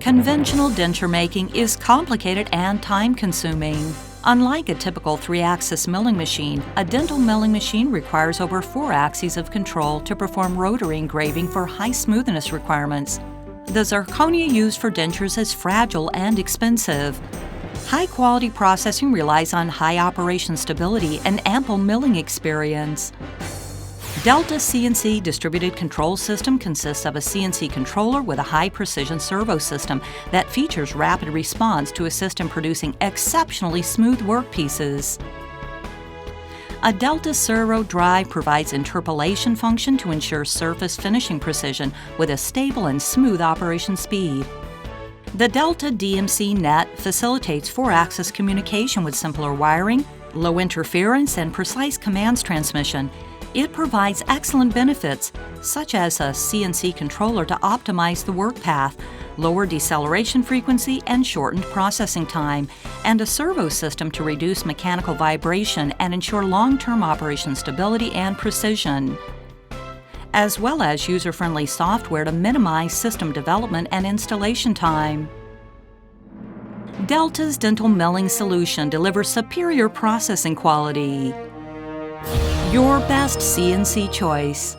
Conventional denture making is complicated and time-consuming. Unlike a typical 3-axis milling machine, a dental milling machine requires over 4 axes of control to perform rotary engraving for high smoothness requirements. The zirconia used for dentures is fragile and expensive. High-quality processing relies on high operation stability and ample milling experience. Delta CNC Distributed Control System consists of a CNC controller with a high-precision servo system that features rapid response to assist in producing exceptionally smooth workpieces. A Delta servo drive provides interpolation function to ensure surface finishing precision with a stable and smooth operation speed. The Delta DMC net facilitates 4-axis communication with simpler wiring, low interference, and precise commands transmission. It provides excellent benefits, such as a CNC controller to optimize the work path, lower deceleration frequency and shortened processing time, and a servo system to reduce mechanical vibration and ensure long-term operation stability and precision, as well as user-friendly software to minimize system development and installation time. Delta's dental milling solution delivers superior processing quality. Your best CNC choice.